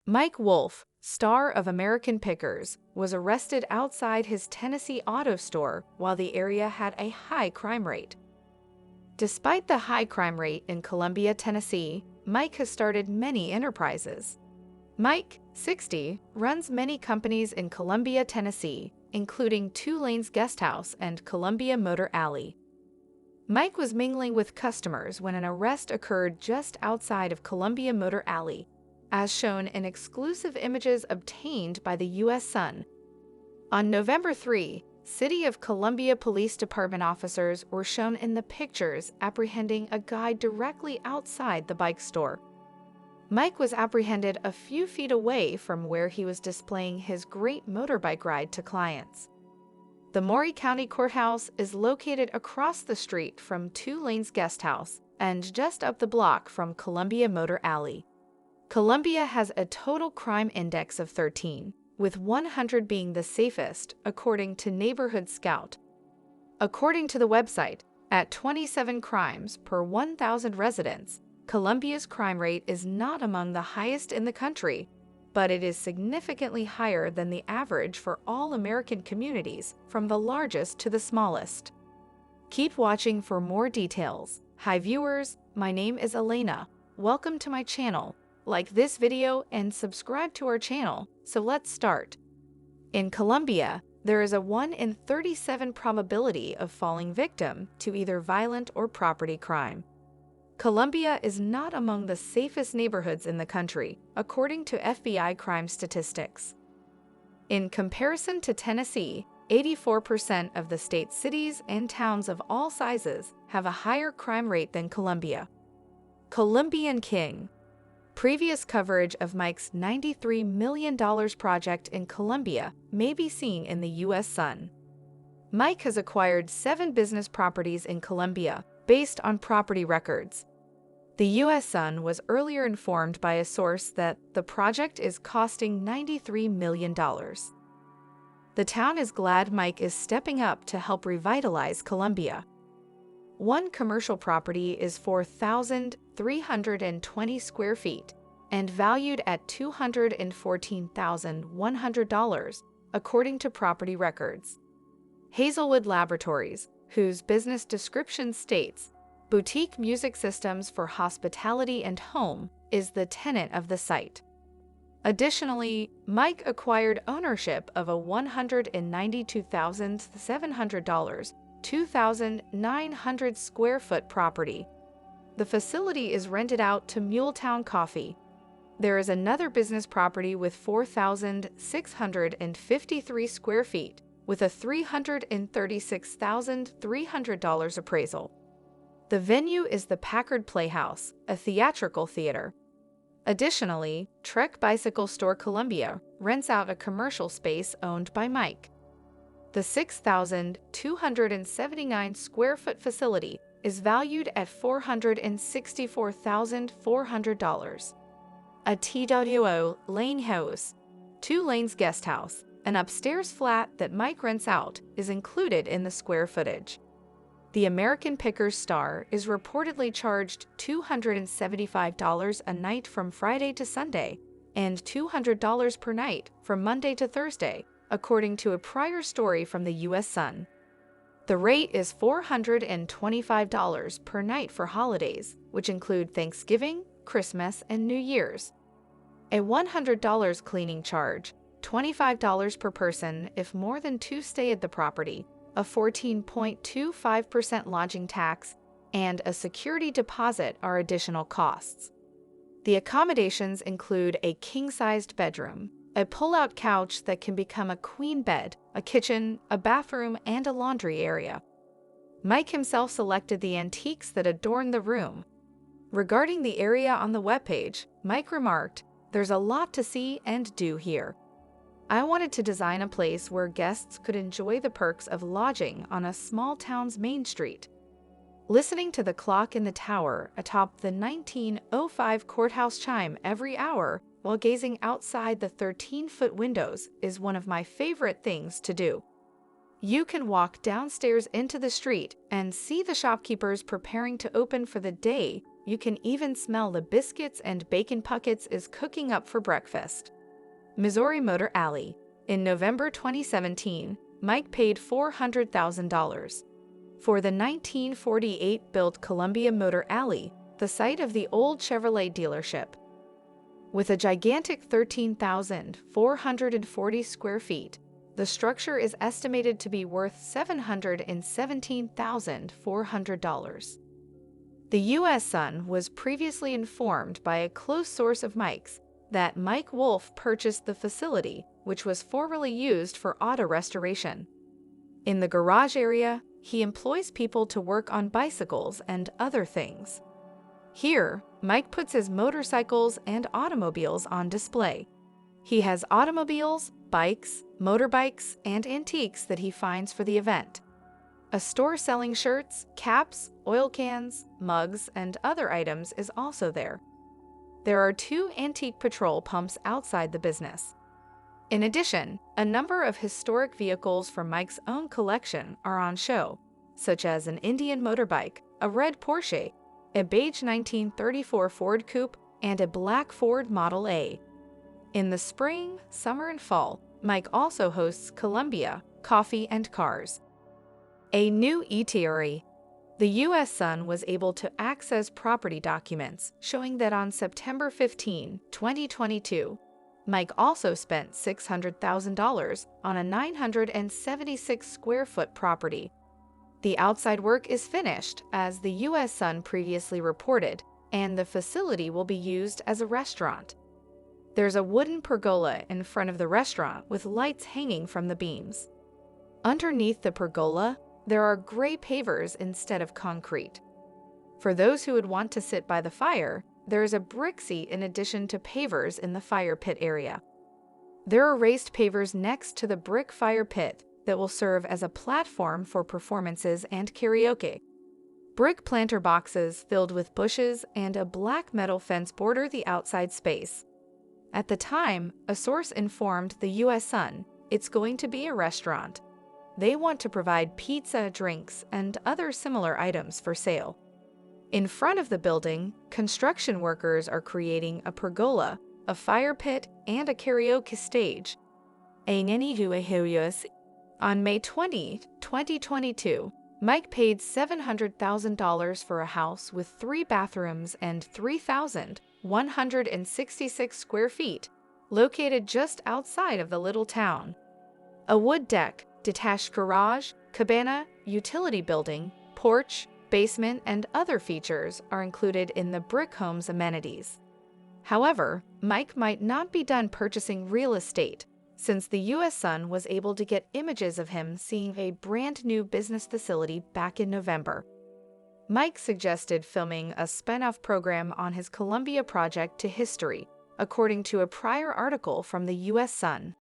Mike Wolfe, star of American Pickers, was arrested outside his Tennessee auto store while the area had a high crime rate. Despite the high crime rate in Columbia, Tennessee, Mike has started many enterprises. Mike, 60, runs many companies in Columbia, Tennessee, including Two Lanes Guest House and Columbia Motor Alley. Mike was mingling with customers when an arrest occurred just outside of Columbia Motor Alley, as shown in exclusive images obtained by the U.S. Sun. On November 3, City of Columbia Police Department officers were shown in the pictures apprehending a guy directly outside the bike store. Mike was apprehended a few feet away from where he was displaying his great motorbike ride to clients. The Maury County Courthouse is located across the street from Two Lanes Guest House and just up the block from Columbia Motor Alley. Columbia has a total crime index of 13, with 100 being the safest, according to Neighborhood Scout. According to the website, at 27 crimes per 1,000 residents, Columbia's crime rate is not among the highest in the country, but it is significantly higher than the average for all American communities, from the largest to the smallest. Keep watching for more details. Hi viewers, my name is Elena. Welcome to my channel. Like this video and subscribe to our channel, so let's start. In Columbia, there is a 1 in 37 probability of falling victim to either violent or property crime. Columbia is not among the safest neighborhoods in the country, according to FBI crime statistics. In comparison to Tennessee, 84% of the state's cities and towns of all sizes have a higher crime rate than Columbia. Columbian King. Previous coverage of Mike's $93 million project in Columbia may be seen in the U.S. Sun. Mike has acquired 7 business properties in Columbia based on property records. The U.S. Sun was earlier informed by a source that the project is costing $93 million. The town is glad Mike is stepping up to help revitalize Columbia. One commercial property is 4,320 square feet and valued at $214,100, according to property records. Hazelwood Laboratories, whose business description states, "Boutique Music Systems for Hospitality and Home," is the tenant of the site. Additionally, Mike acquired ownership of a $192,700 2,900 square foot property. The facility is rented out to Muletown Coffee. There is another business property with 4,653 square feet with a $336,300 appraisal. The venue is the Packard Playhouse, a theatrical theater. Additionally, Trek Bicycle Store Columbia rents out a commercial space owned by Mike. The 6,279 square foot facility is valued at $464,400. A TWO Lane House, Two Lanes Guest House, an upstairs flat that Mike rents out, is included in the square footage. The American Pickers star is reportedly charged $275 a night from Friday to Sunday and $200 per night from Monday to Thursday, according to a prior story from the U.S. Sun. The rate is $425 per night for holidays, which include Thanksgiving, Christmas, and New Year's. A $100 cleaning charge, $25 per person if more than 2 stay at the property, a 14.25% lodging tax, and a security deposit are additional costs. The accommodations include a king-sized bedroom, a pull-out couch that can become a queen bed, a kitchen, a bathroom, and a laundry area. Mike himself selected the antiques that adorn the room. Regarding the area on the webpage, Mike remarked, "There's a lot to see and do here. I wanted to design a place where guests could enjoy the perks of lodging on a small town's main street." Listening to the clock in the tower atop the 1905 courthouse chime every hour while gazing outside the 13-foot windows is one of my favorite things to do. You can walk downstairs into the street and see the shopkeepers preparing to open for the day You can even smell the biscuits and bacon puckets is cooking up for breakfast. Missouri Motor Alley. In November 2017, Mike paid $400,000 for the 1948-built Columbia Motor Alley, the site of the old Chevrolet dealership. With a gigantic 13,440 square feet, the structure is estimated to be worth $717,400. The U.S. Sun was previously informed by a close source of Mike's that Mike Wolfe purchased the facility, which was formerly used for auto restoration. In the garage area, he employs people to work on bicycles and other things. Here, Mike puts his motorcycles and automobiles on display. He has automobiles, bikes, motorbikes, and antiques that he finds for the event. A store selling shirts, caps, oil cans, mugs, and other items is also there. There are 2 antique patrol pumps outside the business. In addition, a number of historic vehicles from Mike's own collection are on show, such as an Indian motorbike, a red Porsche, a beige 1934 Ford Coupe, and a black Ford Model A. In the spring, summer, and fall, Mike also hosts Columbia, Coffee and Cars. A new eatery. The U.S. Sun was able to access property documents showing that on September 15, 2022, Mike also spent $600,000 on a 976-square-foot property. The outside work is finished, as the U.S. Sun previously reported, and the facility will be used as a restaurant. There's a wooden pergola in front of the restaurant with lights hanging from the beams. Underneath the pergola, there are gray pavers instead of concrete. For those who would want to sit by the fire, there is a brick seat in addition to pavers in the fire pit area. There are raised pavers next to the brick fire pit that will serve as a platform for performances and karaoke. Brick planter boxes filled with bushes and a black metal fence border the outside space. At the time, a source informed the U.S. Sun it's going to be a restaurant. They want to provide pizza, drinks, and other similar items for sale. In front of the building, construction workers are creating a pergola, a fire pit, and a karaoke stage. On May 20, 2022, Mike paid $700,000 for a house with 3 bathrooms and 3,166 square feet, located just outside of the little town. A wood deck, detached garage, cabana, utility building, porch, basement, and other features are included in the brick home's amenities. However, Mike might not be done purchasing real estate, since the U.S. Sun was able to get images of him seeing a brand new business facility back in November. Mike suggested filming a spin-off program on his Columbia project to history, according to a prior article from the U.S. Sun.